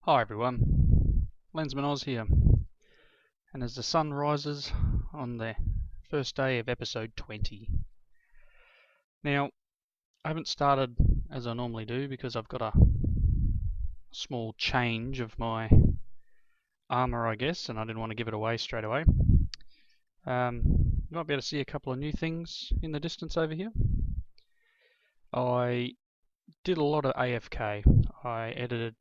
Hi everyone, Lensman Oz here, and as the sun rises on the first day of episode 20. Now, I haven't started as I normally do because I've got a small change of my armour, I guess, and I didn't want to give it away straight away. You might be able to see a couple of new things in the distance over here. I did a lot of AFK. I edited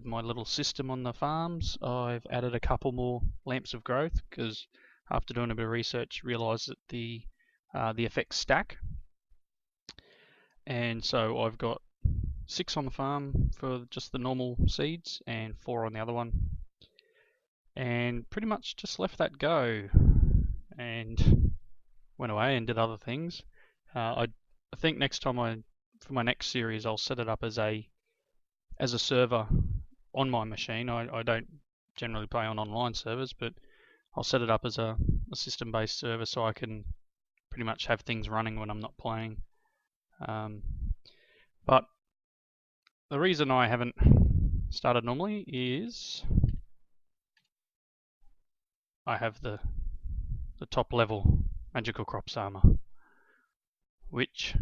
my little system on the farms. I've added a couple more lamps of growth because after doing a bit of research realised that the effects stack, and so I've got 6 on the farm for just the normal seeds and 4 on the other one, and pretty much just left that go and went away and did other things. I think next time for my next series I'll set it up as a server on my machine. I don't generally play on online servers, but I'll set it up as a system-based server so I can pretty much have things running when I'm not playing. But the reason I haven't started normally is I have the top level magical crops armor, which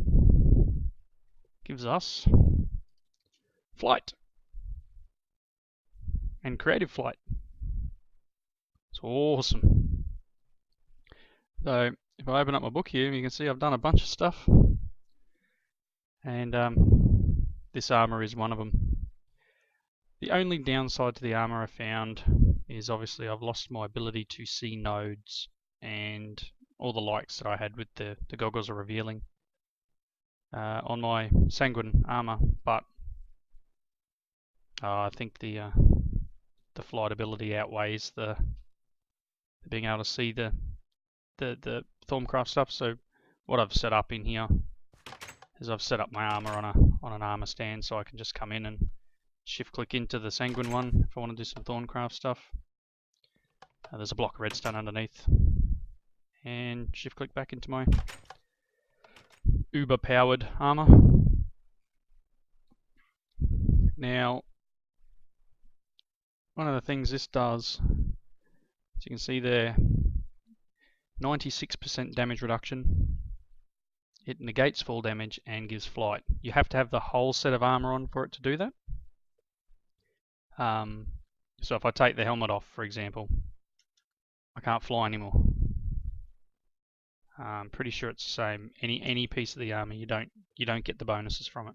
gives us flight and creative flight. It's awesome. So if I open up my book here, you can see I've done a bunch of stuff, and this armor is one of them. The only downside to the armor I found is obviously I've lost my ability to see nodes and all the likes that I had with the goggles are revealing on my sanguine armor, but I think the flight ability outweighs the being able to see the Thorncraft stuff. So what I've set up in here is I've set up my armor on an armor stand, so I can just come in and shift click into the sanguine one if I want to do some Thorncraft stuff. There's a block of redstone underneath, and shift click back into my uber powered armor. Now, one of the things this does, as you can see there, 96% damage reduction. It negates fall damage and gives flight. You have to have the whole set of armor on for it to do that. So if I take the helmet off, for example, I can't fly anymore. I'm pretty sure it's the same. Any piece of the armor, you don't get the bonuses from it.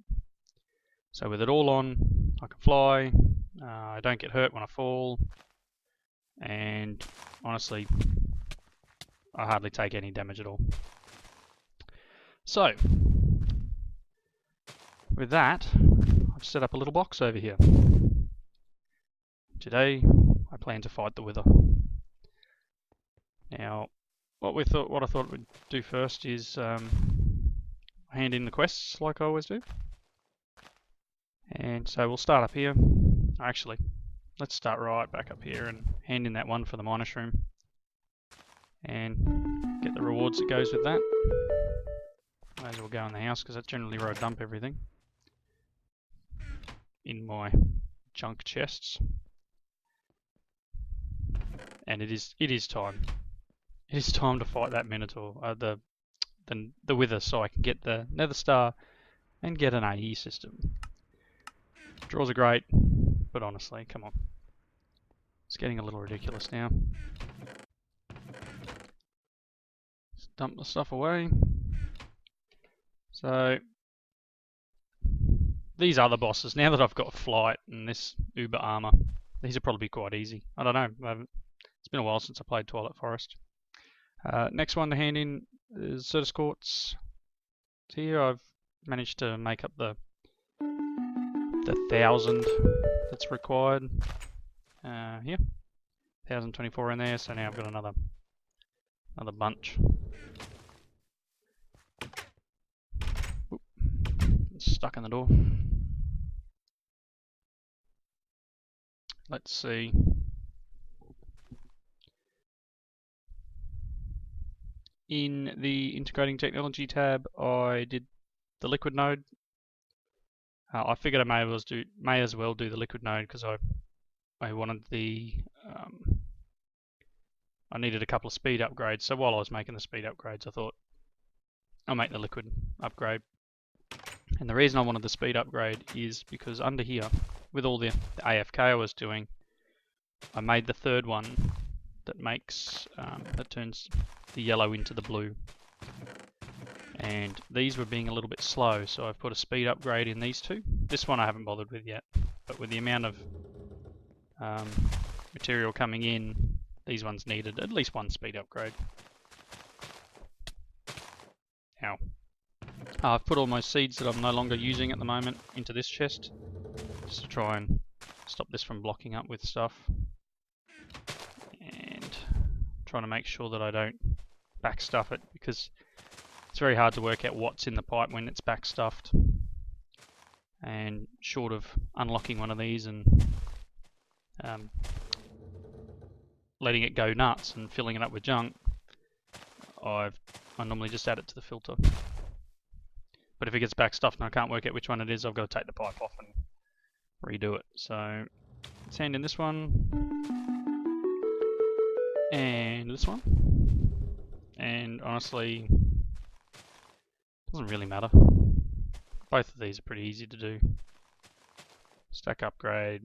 So with it all on, I can fly. I don't get hurt when I fall, and honestly, I hardly take any damage at all. So with that, I've set up a little box over here. Today, I plan to fight the Wither. Now, what I thought we'd do first is hand in the quests like I always do. And so we'll start up here. Actually, let's start right back up here and hand in that one for the miner shroom, and get the rewards that goes with that. May as well go in the house because that's generally where I dump everything, in my junk chests. And it is time. It is time to fight that Minotaur, the Wither, so I can get the Nether Star and get an AE system. Draws are great, but honestly, come on. It's getting a little ridiculous now. Let's dump the stuff away. So, these other bosses, now that I've got flight and this uber armor, these will probably be quite easy. I don't know. It's been a while since I played Twilight Forest. Next one to hand in is Certus Quartz. Here I've managed to make up the 1,000 that's required. Here, 1,024 in there. So now I've got another bunch. Oop, it's stuck in the door. Let's see. In the integrating technology tab, I did the liquid node. I figured I may as well do the liquid node because I wanted I needed a couple of speed upgrades. So while I was making the speed upgrades, I thought I'll make the liquid upgrade. And the reason I wanted the speed upgrade is because under here, with all the AFK I was doing, I made the third one that makes that turns the yellow into the blue. And these were being a little bit slow, so I've put a speed upgrade in these two. This one I haven't bothered with yet, but with the amount of material coming in, these ones needed at least one speed upgrade. Ow. I've put all my seeds that I'm no longer using at the moment into this chest, just to try and stop this from blocking up with stuff. And trying to make sure that I don't backstuff it, because it's very hard to work out what's in the pipe when it's backstuffed. And short of unlocking one of these and letting it go nuts and filling it up with junk, I normally just add it to the filter. But if it gets backstuffed and I can't work out which one it is, I've got to take the pipe off and redo it. So let's hand in this one and this one. And honestly, it doesn't really matter. Both of these are pretty easy to do. Stack upgrade.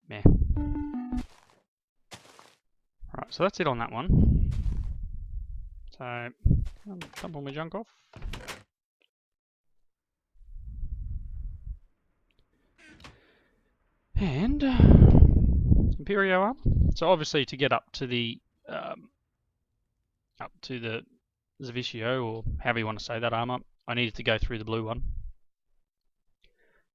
Meh. Right, so that's it on that one. So, I'll dump all my junk off. And Imperio armor. So obviously to get up to the Zavishio, or however you want to say that armor, I needed to go through the blue one.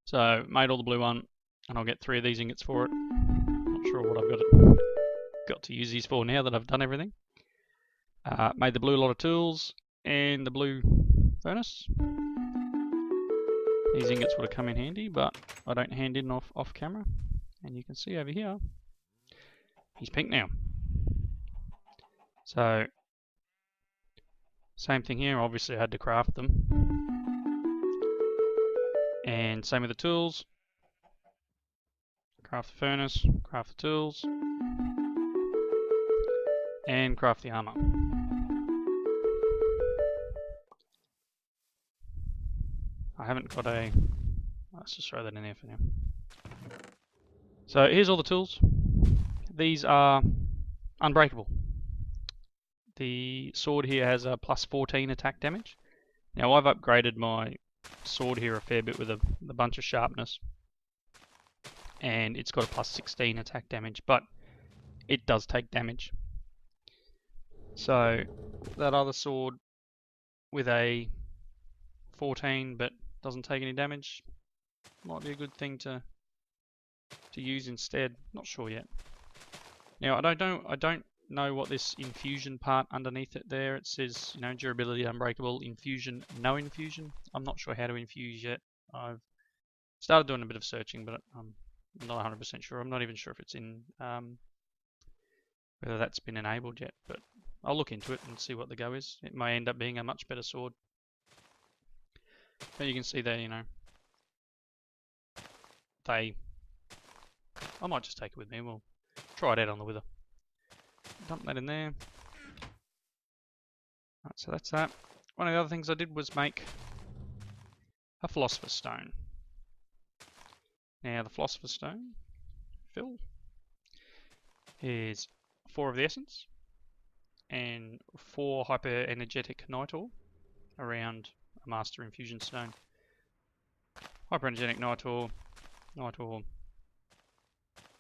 So made all the blue one, and I'll get 3 of these ingots for it. Not sure what I've got to use these for now that I've done everything. Made the blue lot of tools and the blue furnace. These ingots would have come in handy, but I don't hand in off camera. And you can see over here, he's pink now. So same thing here, obviously I had to craft them. And same with the tools. Craft the furnace, craft the tools, and craft the armor. I haven't got a... Let's just throw that in there for now. So here's all the tools. These are unbreakable. The sword here has a plus 14 attack damage. Now I've upgraded my sword here a fair bit with a bunch of sharpness, and it's got a plus 16 attack damage, but it does take damage. So that other sword with a 14 but doesn't take any damage might be a good thing to use instead. Not sure yet. Now I don't know what this infusion part underneath it there. It says, you know, durability unbreakable, infusion, no infusion. I'm not sure how to infuse yet. I've started doing a bit of searching, but I'm not 100% sure. I'm not even sure if it's in whether that's been enabled yet, but I'll look into it and see what the go is. It may end up being a much better sword. But you can see there, you know, I might just take it with me. We'll try it out on the wither. Dump that in there. Right, so that's that. One of the other things I did was make a Philosopher's Stone. Now the Philosopher's Stone fill is 4 of the essence and 4 hyper energetic night ore around a master infusion stone. Hyper energetic night ore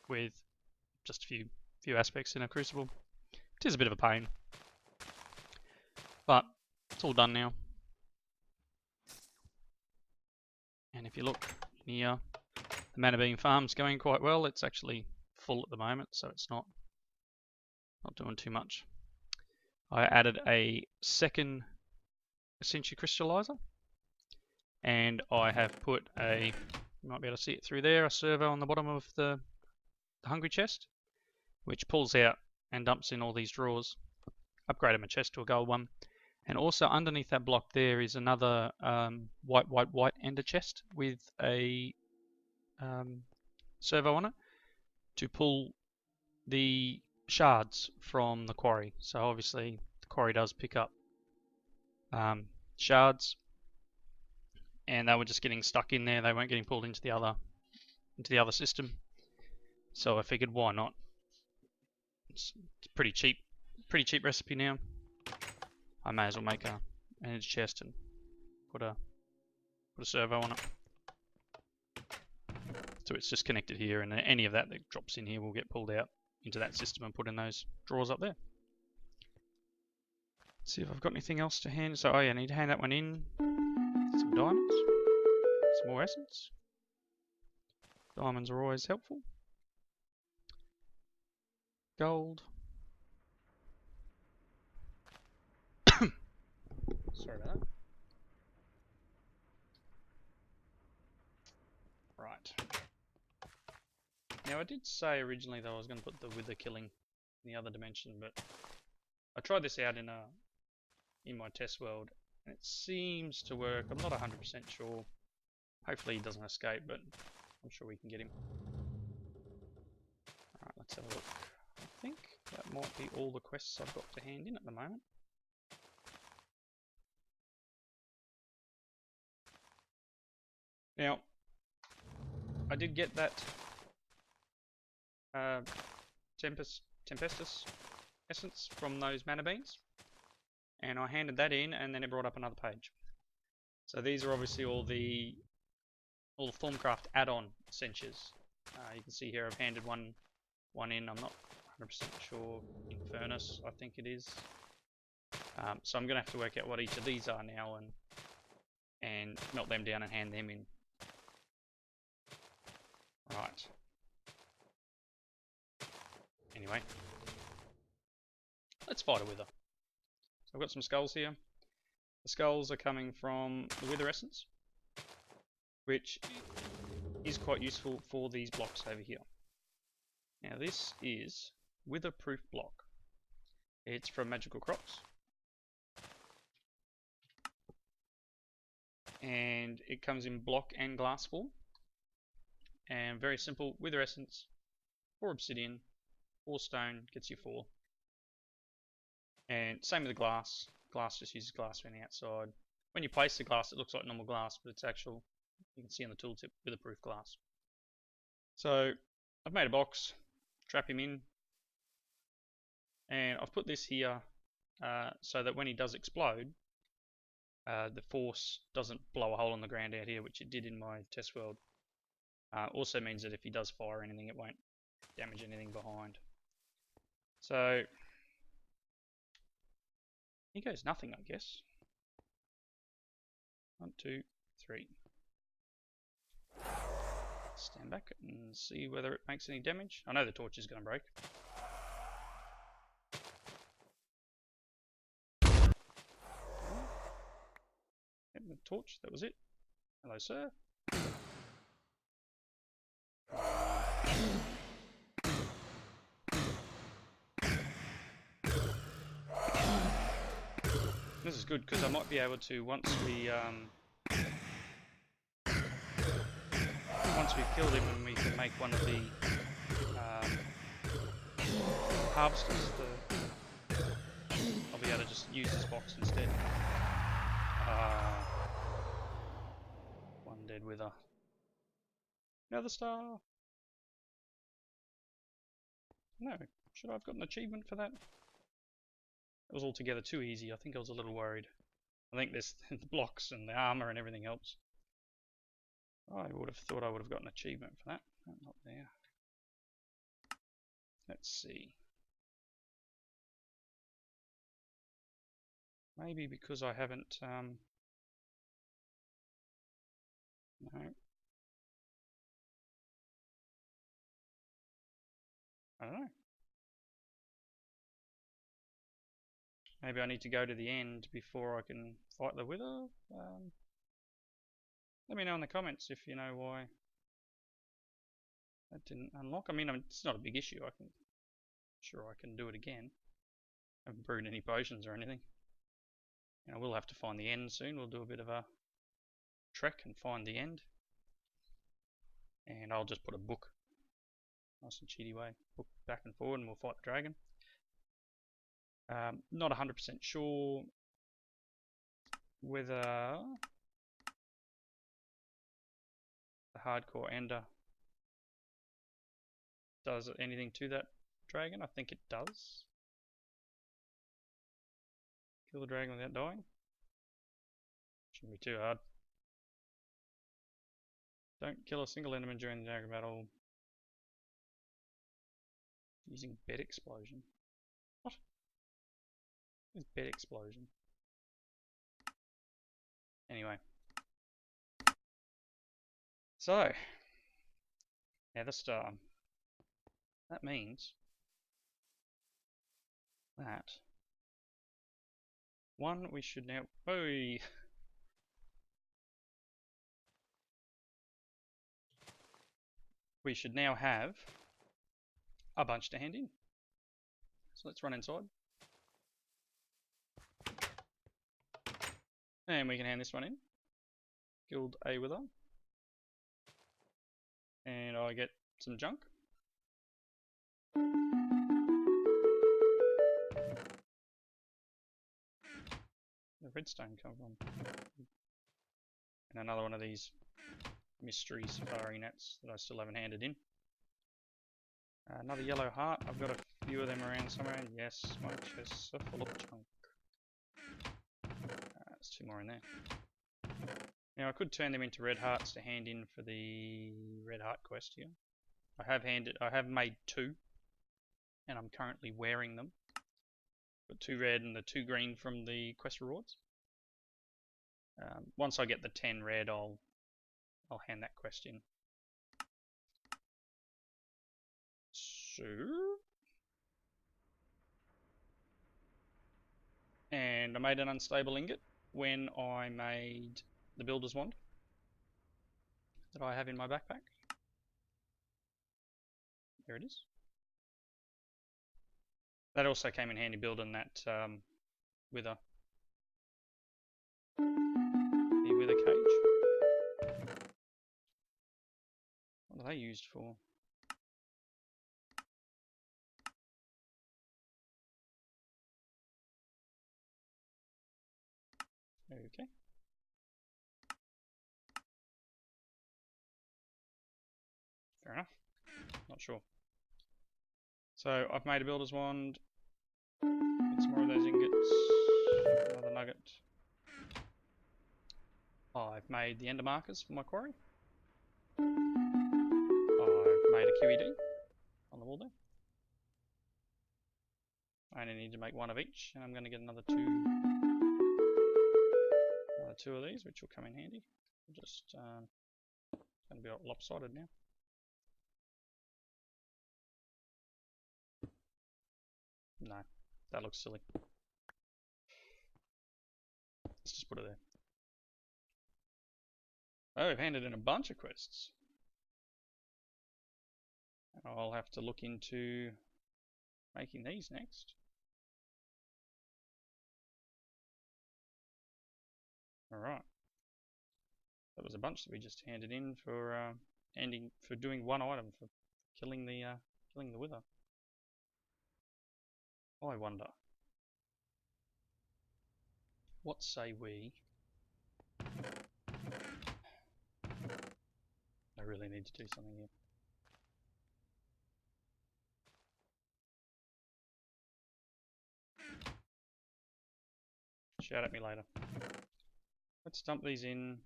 with just a few aspects in a crucible. It is a bit of a pain, but it's all done now. And if you look in here, the Mana Bean farm's going quite well. It's actually full at the moment, so it's not doing too much. I added a second Essentia Crystallizer, and I have put you might be able to see it through there, a servo on the bottom of the hungry chest, which pulls out and dumps in all these drawers. Upgraded my chest to a gold one, And also underneath that block there is another white ender chest with a servo on it to pull the shards from the quarry. So obviously the quarry does pick up shards, and they were just getting stuck in there. They weren't getting pulled into the other system. So I figured, why not? It's pretty cheap recipe now. I may as well make an energy chest and put a servo on it. So it's just connected here, and any of that drops in here will get pulled out into that system and put in those drawers up there. Let's see if I've got anything else to hand. So, oh yeah, I need to hand that one in. Some diamonds, some more essence. Diamonds are always helpful. Gold. Sorry about that. Right. Now I did say originally that I was going to put the wither killing in the other dimension, but I tried this out in my test world, and it seems to work. I'm not 100% sure. Hopefully he doesn't escape, but I'm sure we can get him. Alright, let's have a look. I think that might be all the quests I've got to hand in at the moment. Now, I did get that Tempestus essence from those mana beans, and I handed that in, and then it brought up another page. So these are obviously all the Formcraft add-on essentials. You can see here I've handed one in. I'm not 100% sure. Infernus, I think it is. So I'm going to have to work out what each of these are now and melt them down and hand them in. Right. Anyway, let's fight a wither. So I've got some skulls here. The skulls are coming from the wither essence, which is quite useful for these blocks over here. Now this is wither-proof block. It's from Magical Crops, and it comes in block and glass form. And very simple, wither essence, 4 obsidian, 4 stone, gets you 4. And same with the glass. Glass just uses glass from the outside. When you place the glass, it looks like normal glass, but it's actual, you can see on the tooltip, wither-proof glass. So I've made a box, trap him in, and I've put this here so that when he does explode, the force doesn't blow a hole in the ground out here, which it did in my test world. Also means that if he does fire anything, it won't damage anything behind. So he goes nothing, I guess. 1, 2, 3. Stand back and see whether it makes any damage. I know the torch is going to break. Hit the torch, that was it. Hello, sir. This is good because I might be able to, once we've killed him, and we can make one of the harvesters, I'll be able to just use this box instead. One dead wither. Another star. No, should I have got an achievement for that? It was altogether too easy. I think I was a little worried. I think this the blocks and the armor and everything else. I would have thought I would have got an achievement for that. No, not there. Let's see. Maybe because I haven't no. I don't know. Maybe I need to go to the end before I can fight the wither. Let me know in the comments if you know why that didn't unlock. I mean, it's not a big issue. Sure I can do it again. I haven't brewed any potions or anything. And I will have to find the end soon. We'll do a bit of a trek and find the end. And I'll just put a book, nice and cheaty way, book back and forward, and we'll fight the dragon. Not 100% sure whether the hardcore ender does anything to that dragon. I think it does. Kill the dragon without dying. Shouldn't be too hard. Don't kill a single enemy during the dragon battle using bed explosion. What? What is bed explosion? Anyway. So, now this that means that one, we should now we should now have a bunch to hand in. So let's run inside. And we can hand this one in. Guild A Wither. And I get some junk. Where did redstone come from? And another one of these mystery safari nets that I still haven't handed in. Another yellow heart. I've got a few of them around somewhere. And yes, my chests are full of junk. There's two more in there. Now I could turn them into red hearts to hand in for the red heart quest here. I have made two, and I'm currently wearing them. Got 2 red and the 2 green from the quest rewards. Once I get the 10 red, I'll hand that quest in. So, and I made an unstable ingot when I made the builder's wand that I have in my backpack. There it is. That also came in handy building that wither. The wither cage. What are they used for? Okay. Fair enough. Not sure. So I've made a builder's wand. Get some more of those ingots. Another nugget. I've made the ender markers for my quarry. I've made a QED on the wall there. I only need to make one of each, and I'm going to get another two of these, which will come in handy. Just it's going to be lopsided now. No, that looks silly. Let's just put it there. Oh, I've handed in a bunch of quests. I'll have to look into making these next. Alright. That was a bunch that we just handed in for doing one item for killing the wither. I wonder, what say we? I really need to do something here. Shout at me later. Let's dump these in.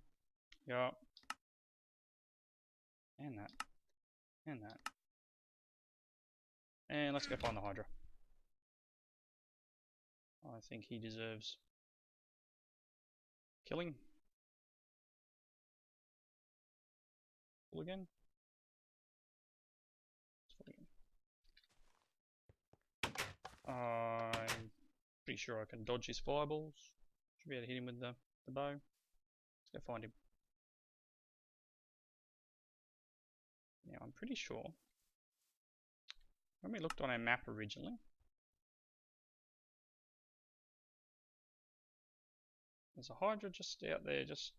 Yeah. And that. And that. And let's go find the Hydra. I think he deserves killing. Full again. Full again. I'm pretty sure I can dodge his fireballs. Should be able to hit him with the bow. Let's go find him. Now I'm pretty sure when we looked on our map originally, There's a Hydra just out there, just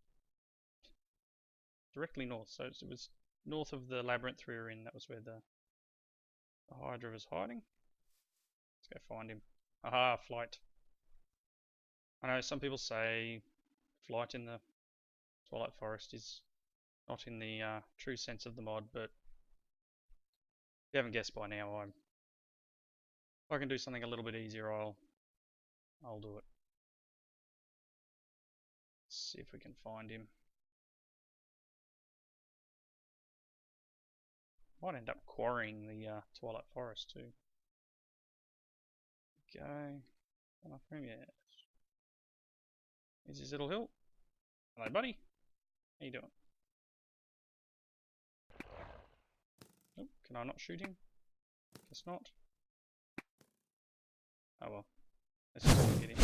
directly north. So it was north of the labyrinth we were in. That was where the Hydra was hiding. Let's go find him. Aha, flight. I know some people say flight in the Twilight Forest is not in the true sense of the mod, but if you haven't guessed by now, if I can do something a little bit easier, I'll do it. Let's see if we can find him. Might end up quarrying the Twilight Forest too. Okay, enough room, yes. Here's his little hill. Hello, buddy. How you doing? Oh, can I not shoot him? Guess not. Oh well. Let's just get him.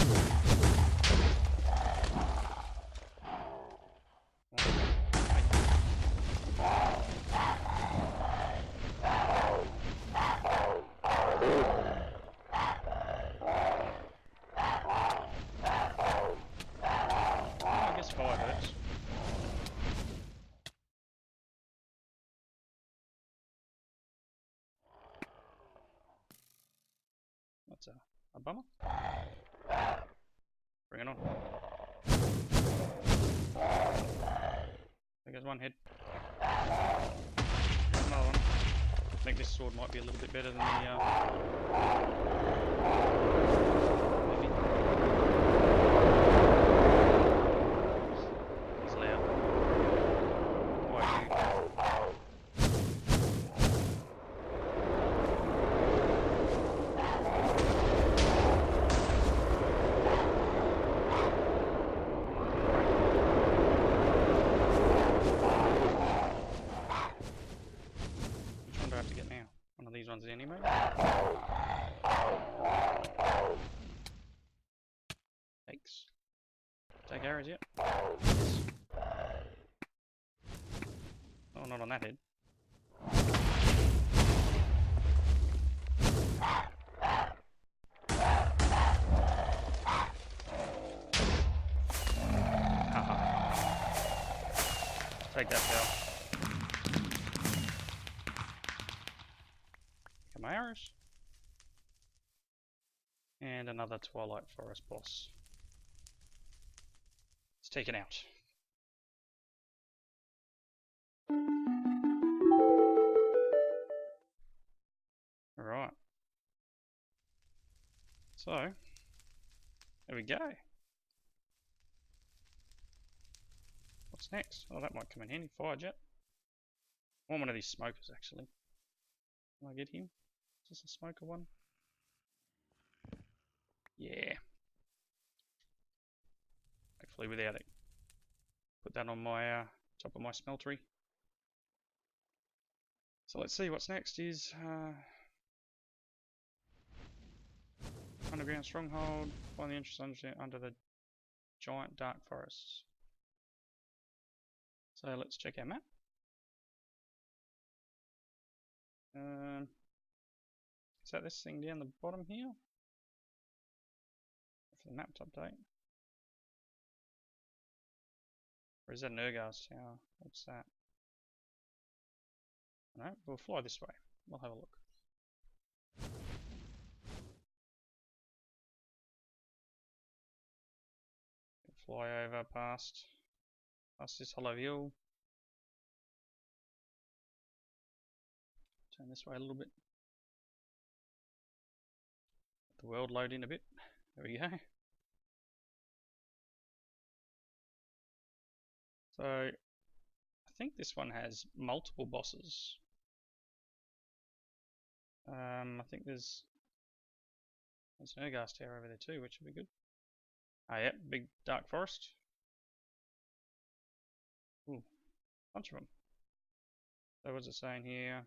I guess 5 hurts. That's a bummer. Bring it on. There goes one head. Another one. I think this sword might be a little bit better than the maybe. It's loud. Why you? These ones anyway. Thanks. Take arrows yet? Yes. Oh, not on that head. Take that bell. My arrows. And another Twilight Forest boss. It's taken out. Alright. So, there we go. What's next? Oh, that might come in handy. Fire jet. I want one of these smokers actually. Can I get him? Is this a smoker one? Yeah. Hopefully without it. Put that on my top of my smeltery. So let's see what's next is underground stronghold. Find the entrance under the giant dark forests. So let's check our map. Is that this thing down the bottom here? For the map to update. Or is that an Urgar's tower? What's that? No, we'll fly this way. We'll have a look. Fly over past this hollow hill. Turn this way a little bit. Let the world load in a bit. There we go. So I think this one has multiple bosses. I think there's an Urgar's tower over there too, which would be good. Oh yeah, big dark forest. Ooh, bunch of them. So what's it saying here?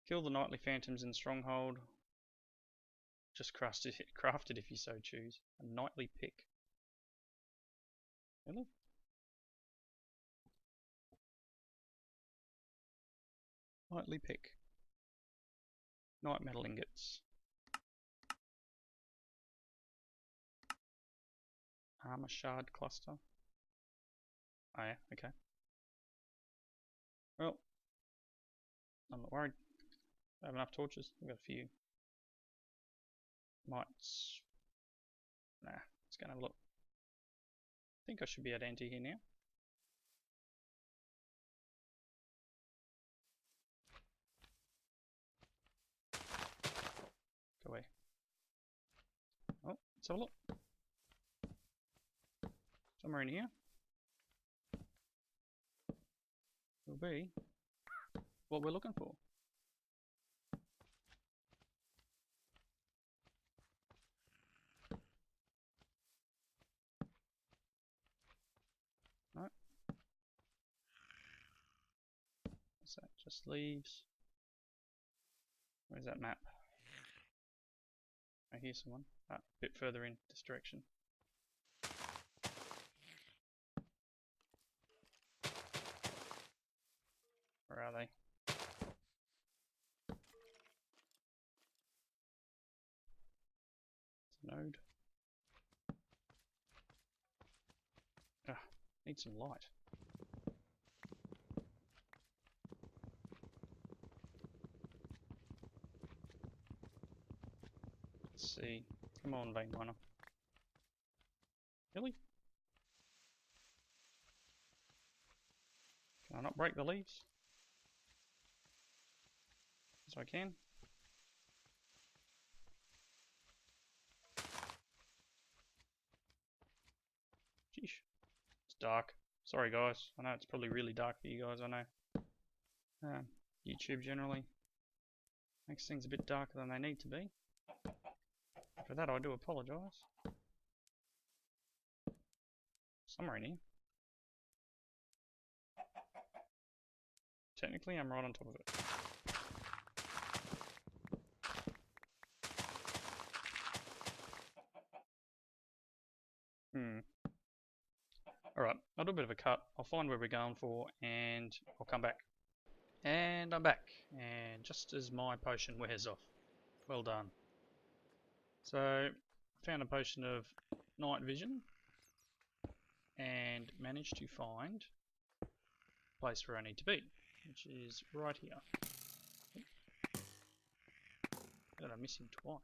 Kill the nightly phantoms in stronghold. Just crafted if you so choose. A nightly pick. Really? Nightly pick. Night metal ingots. Armor shard cluster. Oh yeah, okay. Well, I'm not worried. I have enough torches. I've got a few. Nah, let's go and have a look. I think I should be able to enter here now. Go away. Oh, let's have a look. Somewhere in here will be what we're looking for. No. What's that? Just leaves. Where's that map? I hear someone. Ah, a bit further in this direction. Where are they? It's a node. Ah, need some light. Let's see. Come on, vein miner. Really? Can I not break the leaves? Yes, I can. Sheesh. It's dark. Sorry guys. I know it's probably really dark for you guys, I know. YouTube generally makes things a bit darker than they need to be. For that I do apologise. Somewhere in here. Technically I'm right on top of it. Alright, I'll do a bit of a cut. I'll find where we're going for and I'll come back. And I'm back. And just as my potion wears off. Well done. So, I found a potion of night vision and managed to find a place where I need to be, which is right here. God, I missed him twice.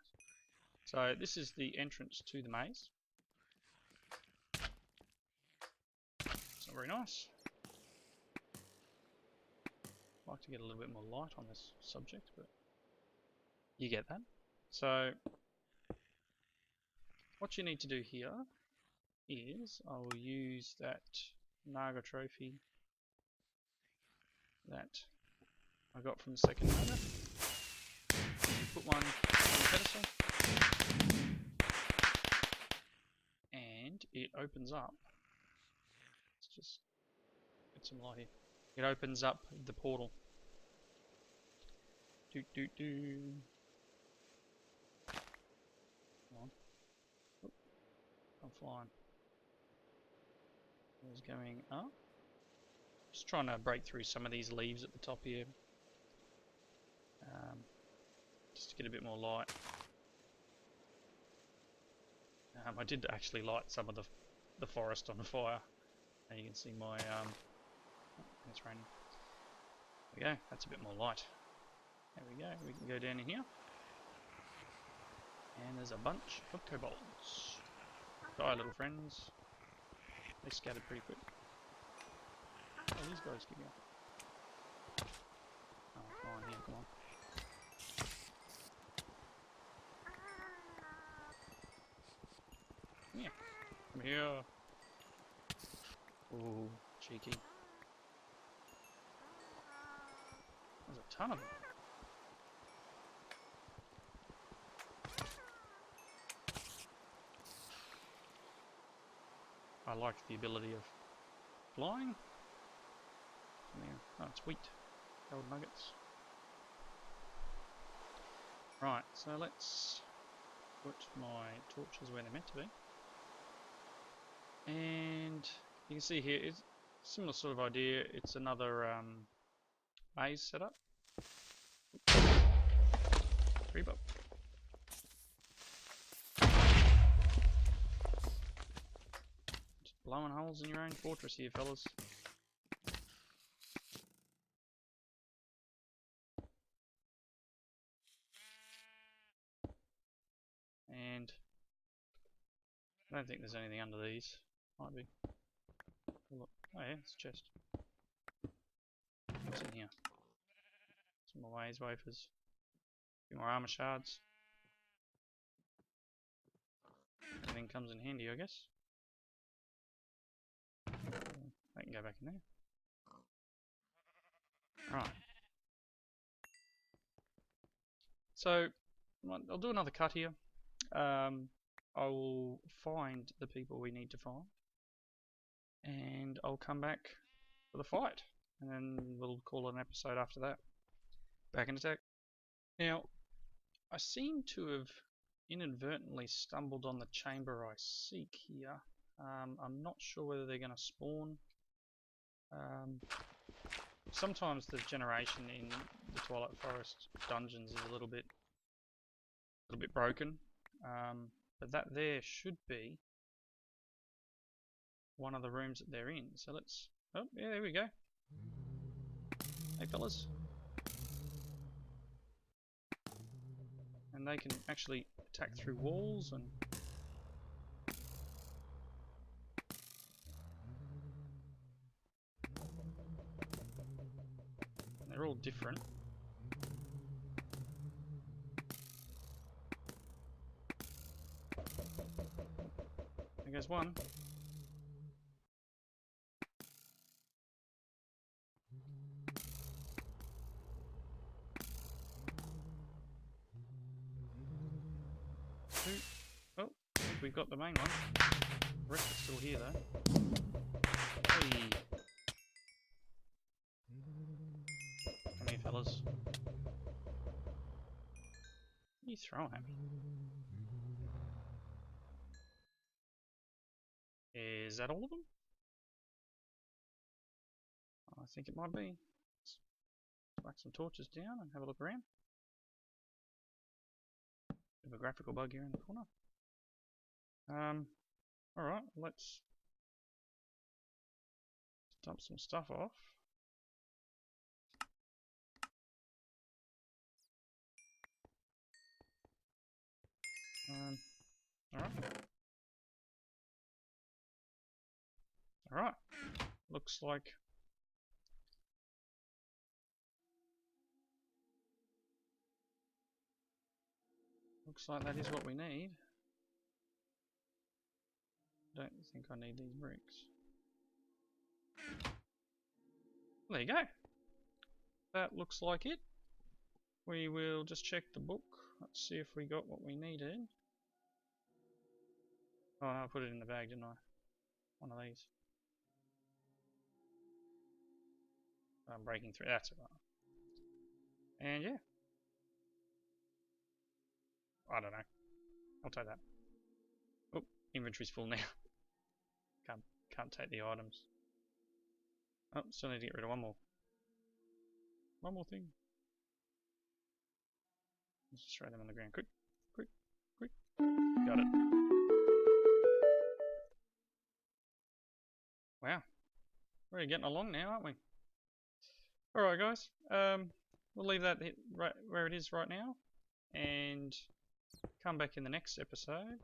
So this is the entrance to the maze. It's not very nice. I'd like to get a little bit more light on this subject, but you get that. So what you need to do here is I will use that Naga trophy that I got from the second Naga. Put one on the pedestal and it opens up. Let's just get some light here. It opens up the portal. Come on. Oop. I'm flying. It's going up. Just trying to break through some of these leaves at the top here. Just to get a bit more light. I did actually light some of the forest on fire. And you can see my it's raining. There we go, that's a bit more light. There we go, we can go down in here. And there's a bunch of kobolds. Die, little friends. They scattered pretty quick. Oh, these guys give me up. Oh, come on here, come on. Come here. Come here. Ooh, cheeky. There's a ton of them. I like the ability of flying. Oh, it's wheat. Gold nuggets. Right, so let's put my torches where they're meant to be. And you can see here, it's a similar sort of idea. It's another maze setup. Creep up. blowing holes in your own fortress here, fellas. And I don't think there's anything under these. Might be. Look. Oh yeah, it's a chest. What's in here? Some more ways wafers. A few more armor shards. Everything comes in handy, I guess. I can go back in there. Right. So, I'll do another cut here. I will find the people we need to find. And I'll come back for the fight. And then we'll call it an episode after that. Back in attack. Now, I seem to have inadvertently stumbled on the chamber I seek here. I'm not sure whether they're going to spawn. Sometimes the generation in the Twilight Forest dungeons is a little bit broken, but that there should be one of the rooms that they're in. So let's. Oh yeah, there we go. Hey fellas, and they can actually attack through walls and. They're all different. There goes one. Two. Oh, I think we've got the main one. The rest is still here though. Hey. Come here, fellas. What are you throwing at me? Is that all of them? I think it might be. Let's whack some torches down and have a look around. Bit of a graphical bug here in the corner. Alright, let's dump some stuff off. Alright. Alright. Looks like that is what we need. Don't think I need these bricks. There you go. That looks like it. We will just check the book. Let's see if we got what we needed. Oh, I put it in the bag, didn't I? One of these. I'm breaking through. That's alright. And yeah. I don't know. I'll take that. Oh, inventory's full now. Can't take the items. Oh, still need to get rid of one more. One more thing. Let's just throw them on the ground. Quick, quick, quick. Got it. Wow. We're getting along now, aren't we? Alright guys, we'll leave that right where it is right now and come back in the next episode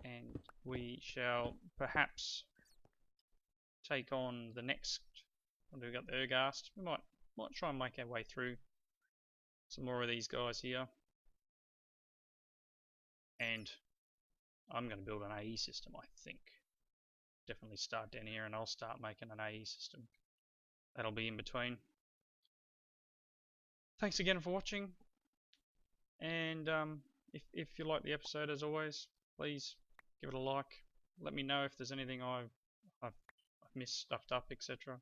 and we shall perhaps take on the next. We've got the Ergast. We might try and make our way through some more of these guys here. And I'm going to build an AE system, I think. Definitely start down here and I'll start making an AE system. That'll be in between. Thanks again for watching. And if you like the episode, as always, please give it a like. Let me know if there's anything I've missed, stuffed up, etc.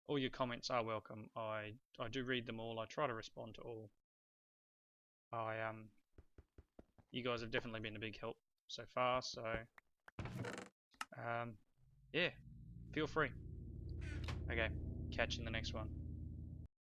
All your comments are welcome. I do read them all. I try to respond to all. You guys have definitely been a big help so far. So yeah, feel free. Okay, catch you in the next one.